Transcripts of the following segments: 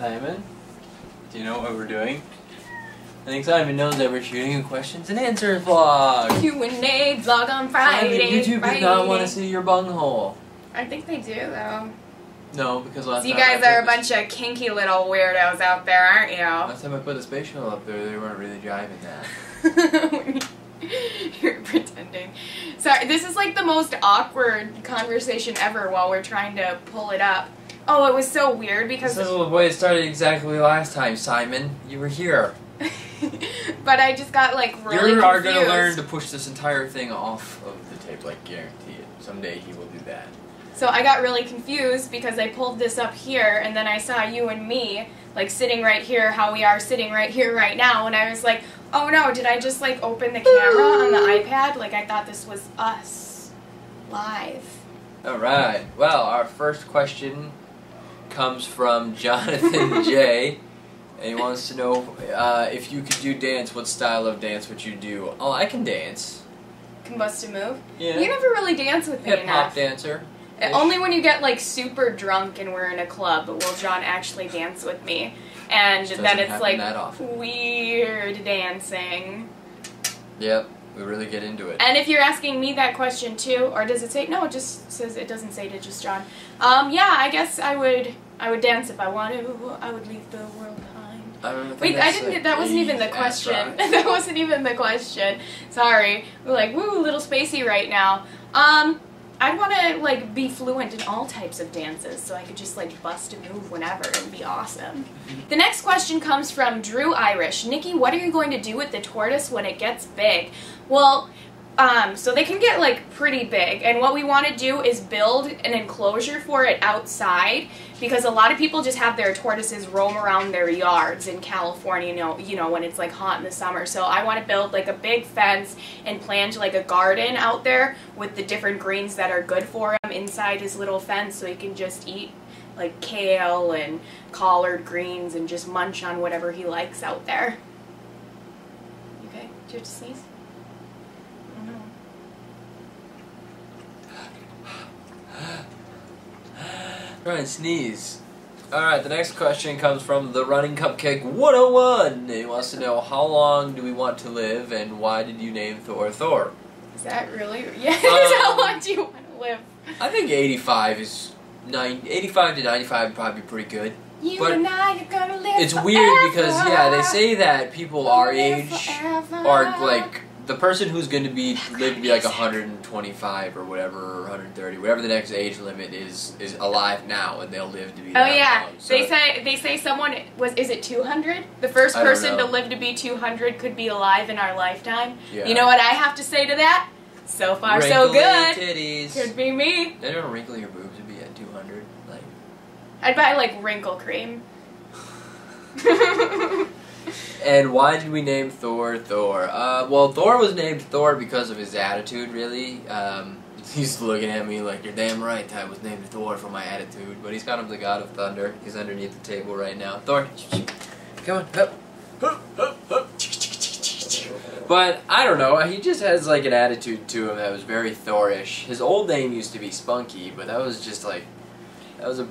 Simon, do you know what we're doing? I think Simon knows that we're shooting a questions and answers vlog. Q&A vlog on Friday. Simon, YouTube does not want to see your bunghole. I think they do, though. No, because last so you time guys are a bunch of kinky little weirdos out there, aren't you? Last time I put the space shuttle up there, they weren't really driving that. You're pretending. Sorry, this is like the most awkward conversation ever while we're trying to pull it up. Oh, it was so weird because... This is the way it started exactly last time, Simon. You were here. But I just got like really confused. You are going to learn to push this entire thing off of the tape, like guarantee it. Someday he will do that. So I got really confused because I pulled this up here and then I saw you and me like sitting right here, how we are sitting right here right now, and I was like, oh no, did I just like open the camera on the iPad? Like I thought this was us live. Alright, well, our first question comes from Jonathan J. And he wants to know if you could do dance, what style of dance would you do? Oh, I can dance. Can bust a move? Yeah. You never really dance with me enough. Hip-hop dancer. Only when you get like super drunk and we're in a club will John actually dance with me. And then it's like weird dancing. Yep, we really get into it. And if you're asking me that question too, or does it say, no, it just says, it doesn't say to just John. Yeah, I guess I would dance if I wanted. I would leave the world behind. Wait, I didn't. That wasn't even the question. That wasn't even the question. Sorry. We're like, woo, a little spacey right now. I'd want to like be fluent in all types of dances, so I could just like bust a move whenever and be awesome. The next question comes from Drew Irish. Nikki, what are you going to do with the tortoise when it gets big? Well, so they can get like pretty big, and what we want to do is build an enclosure for it outside, because a lot of people just have their tortoises roam around their yards in California, you know, when it's like hot in the summer. So I want to build like a big fence and plant like a garden out there with the different greens that are good for him inside his little fence, so he can just eat like kale and collard greens and just munch on whatever he likes out there. You okay? Do you have to sneeze? Right, sneeze. Alright, the next question comes from the Running Cupcake 101. He wants to know, how long do we want to live, and why did you name Thor Thor? Is that really? Yes, how long do you want to live? I think 85 to 95 would probably be pretty good. You and I are gonna live It's forever. weird because, yeah, they say that people our age are like... The person who's going to live to be like 125 or whatever, or 130, whatever the next age limit is alive now, and they'll live to be that long. So they say someone is it 200? The first person to live to be 200 could be alive in our lifetime. Yeah. You know what I have to say to that? So far, so good. Titties. Could be me. They don't wrinkle your boobs to be at 200. Like, I'd buy like wrinkle cream. And why did we name Thor Thor? Well, Thor was named Thor because of his attitude, really. He's looking at me like, you're damn right, I was named Thor for my attitude. But he's kind of the god of thunder. He's underneath the table right now. Thor, come on, up. But, I don't know, he just has like an attitude to him that was very Thorish. His old name used to be Spunky, but that was just like...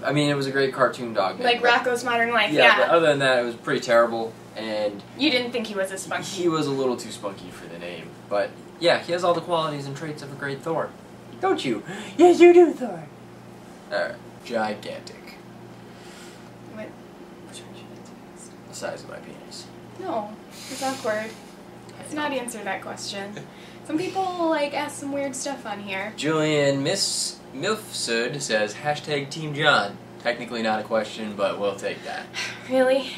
I mean, it was a great cartoon dog name. Like Rocko's Modern Life, yeah. But other than that, it was pretty terrible. And you didn't think he was a spunky? He was a little too spunky for the name. But, yeah, he has all the qualities and traits of a great Thor. Don't you? Yes, you do, Thor. Alright. Gigantic. What? Which one should I answer? The size of my penis. No. It's awkward. Let's not answer that question. Some people, like, ask some weird stuff on here. Julian Milfsud says, hashtag Team John. Technically not a question, but we'll take that. Really?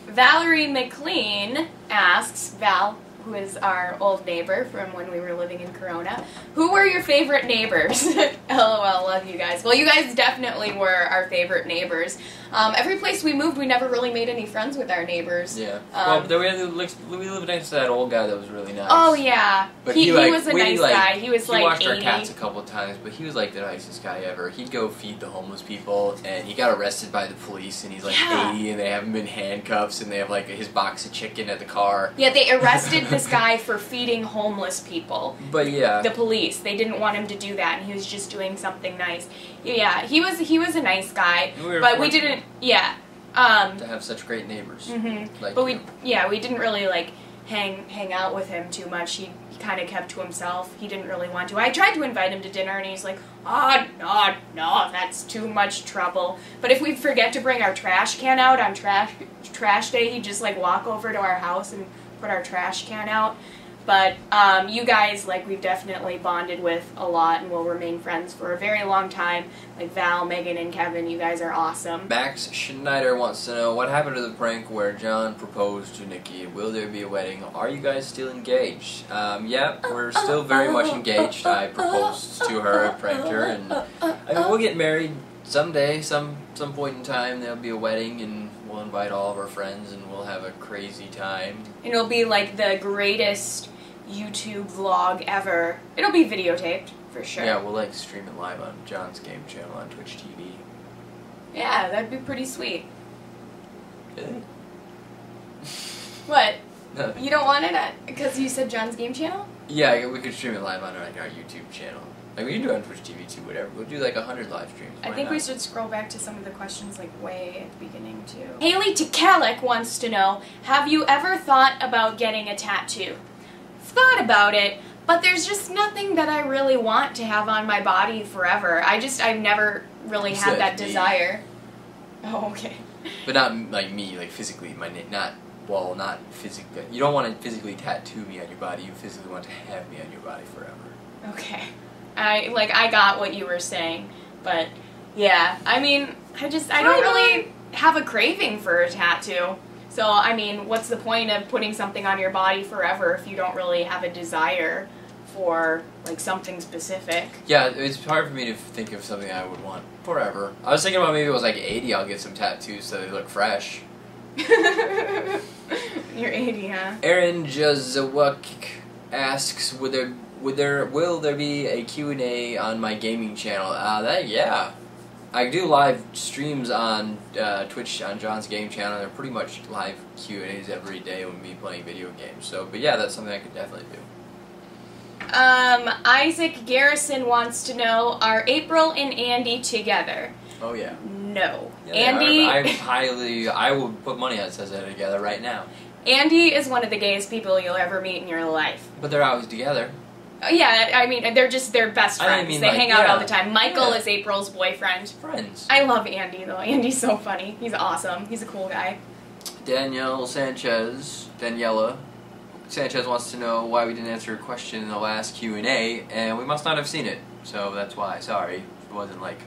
Valerie McLean asks, Val, who is our old neighbor from when we were living in Corona, who were your favorite neighbors? LOL, love you guys. Well, you guys definitely were our favorite neighbors. Every place we moved, we never really made any friends with our neighbors. Yeah. Well, we lived next to that old guy that was really nice. Oh, yeah. But he was a nice guy. He was like 80. He watched our cats a couple times, but he was like the nicest guy ever. He'd go feed the homeless people, and he got arrested by the police, and he's like 80, and they have him in handcuffs, and they have like his box of chicken at the car. Yeah, they arrested this guy for feeding homeless people. But yeah. The police. They didn't want him to do that, and he was just doing something nice. Yeah, he was a nice guy, but we didn't. Yeah. to have such great neighbors. Mm-hmm. Like but we didn't really like hang out with him too much. He kind of kept to himself. He didn't really want to. I tried to invite him to dinner, and he's like, "Oh, no, that's too much trouble." But if we forget to bring our trash can out on trash day, he'd just like walk over to our house and put our trash can out. But you guys, like, we've definitely bonded with a lot and will remain friends for a very long time. Like Val, Megan, and Kevin, you guys are awesome. Max Schneider wants to know, what happened to the prank where John proposed to Nikki? Will there be a wedding? Are you guys still engaged? Yeah, we're still very much engaged. I proposed to her, pranked her, and I mean, we'll get married someday, some point in time. There'll be a wedding, and we'll invite all of our friends, and we'll have a crazy time. And it'll be like the greatest YouTube vlog ever. It'll be videotaped, for sure. Yeah, we'll like stream it live on John's game channel on Twitch TV. Yeah, that'd be pretty sweet. Really? What? Nothing. You don't want it because you said John's game channel? Yeah, we could stream it live on like our YouTube channel. Like we can do it on Twitch TV too, whatever. We'll do like 100 live streams. I think we should scroll back to some of the questions like way at the beginning too. Haley Tekalik wants to know, have you ever thought about getting a tattoo? Thought about it, but there's just nothing that I really want to have on my body forever. I've never really had that desire. Oh, okay. But not like me, like physically, not physically. You don't want to physically tattoo me on your body. You physically want to have me on your body forever. Okay. I got what you were saying, but yeah, I mean, I don't really have a craving for a tattoo. So, I mean, what's the point of putting something on your body forever if you don't really have a desire for, like, something specific? Yeah, it's hard for me to think of something I would want forever. I was thinking about maybe it was like 80, I'll get some tattoos so they look fresh. You're 80, huh? Aaron Jazawak asks, will there be a Q&A on my gaming channel? Yeah. I do live streams on Twitch on John's game channel. They're pretty much live Q&As every day when me playing video games. So, but yeah, that's something I could definitely do. Isaac Garrison wants to know, are April and Andy together? Oh yeah. No. Yeah, Andy... I will put money on it says they're together right now. Andy is one of the gayest people you'll ever meet in your life. But they're always together. Yeah, I mean, they're best friends. They hang out all the time. Michael is April's boyfriend. Friends. I love Andy, though. Andy's so funny. He's awesome. He's a cool guy. Daniela Sanchez wants to know why we didn't answer a question in the last Q&A, and we must not have seen it. So that's why. Sorry. It wasn't, like,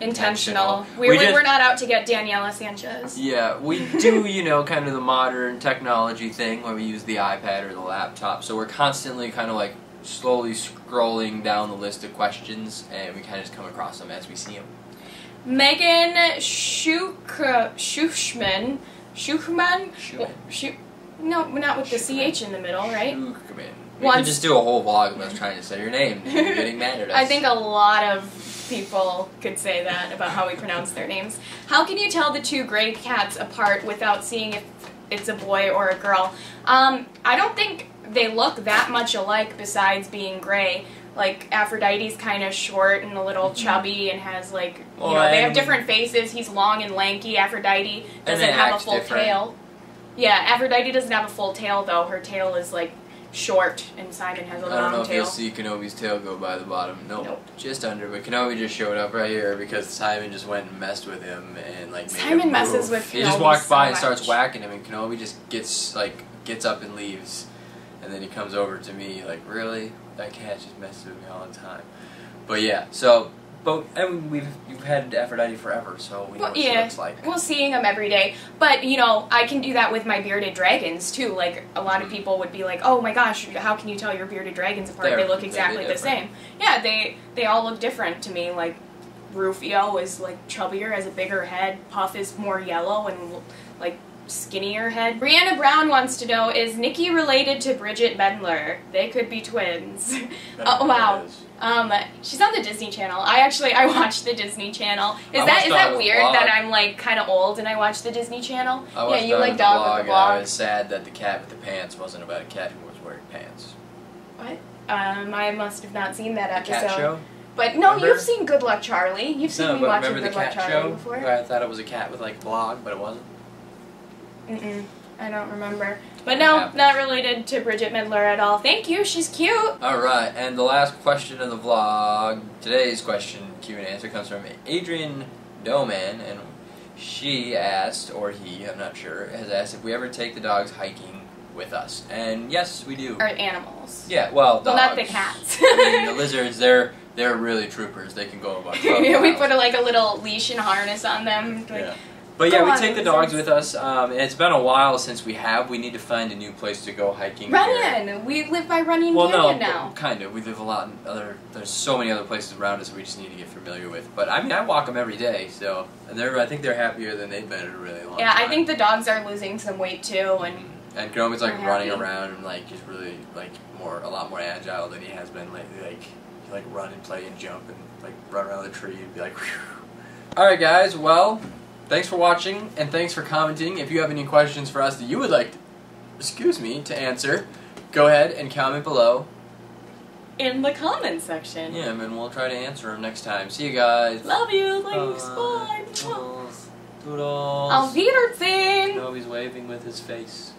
intentional. We're not out to get Daniela Sanchez. Yeah, we do, kind of the modern technology thing where we use the iPad or the laptop. So we're constantly kind of, like, slowly scrolling down the list of questions, and we kind of just come across them as we see them. Megan Schuchman. No, not with the CH in the middle, right? Schuchman. We could just do a whole vlog of us trying to say your name. You're getting mad at us. I think a lot of people could say that about how we pronounce their names. How can you tell the two gray cats apart without seeing if it's a boy or a girl? I don't think they look that much alike besides being gray. Like, Aphrodite's kind of short and a little chubby and has, like, they have different faces. He's long and lanky. Aphrodite doesn't have a full tail. Yeah, Aphrodite doesn't have a full tail, though. Her tail is, like, short, and Simon has a long tail. I don't know if you'll see Kenobi's tail go by the bottom. Nope. Just under. But Kenobi just showed up right here because Simon just went and messed with him and, like, made Simon him messes move. with Kenobi. He just walks by and starts whacking him, and Kenobi just gets up and leaves. And then he comes over to me like, really? That cat just messes with me all the time. But yeah, so, and we've had Aphrodite forever, so we know what she looks like. We're seeing them every day. But, I can do that with my bearded dragons, too. Like, a lot of people would be like, oh my gosh, how can you tell your bearded dragons apart? They look exactly the same. Yeah, they all look different to me. Like, Rufio is, like, chubbier, has a bigger head. Puff is more yellow and, like, skinnier head. Brianna Brown wants to know, is Nikki related to Bridget Mendler? They could be twins. Oh, wow. She's on the Disney Channel. I watch the Disney Channel. Is that weird that I'm, like, kind of old and I watch the Disney Channel? Yeah, you like Dog with the Vlog. I was sad that the cat with the pants wasn't about a cat who was wearing pants. What? I must have not seen that episode. Cat show? But no, remember? You've seen Good Luck Charlie. You've seen me watching Good Luck Charlie before. I thought it was a cat with, like, vlog, but it wasn't. I don't remember. But no, not related to Bridget Midler at all. Thank you, she's cute. Alright, and the last question of the vlog, today's question, Q&A answer, comes from Adrian Doman, and she asked, or he, I'm not sure, has asked if we ever take the dogs hiking with us. And yes, we do. Or animals. Yeah, well, dogs. Well, not the cats. I mean, the lizards, they're really troopers. They can go about 12 Yeah, we miles. put a little leash and harness on them. Yeah. But yeah, we take the dogs with us, and it's been a while since we have. We need to find a new place to go hiking. Runyon! We live by Runyon Canyon now. Kind of. We live a lot in there's so many other places around us we just need to get familiar with. But I mean, I walk them every day, so I think they're happier than they've been in a really long time. Yeah, I think the dogs are losing some weight too, and Grogan's like running around and like he's really like a lot more agile than he has been lately. Like he like run and play and jump and like run around the tree and be like, whew. All right, guys. Well, thanks for watching and thanks for commenting. If you have any questions for us that you would like, to answer, go ahead and comment below in the comment section. Yeah, and we'll try to answer them next time. See you guys. Love you. Thanks. Bye. Doodles. Doodles. Auf Wiedersehen. No, he's waving with his face.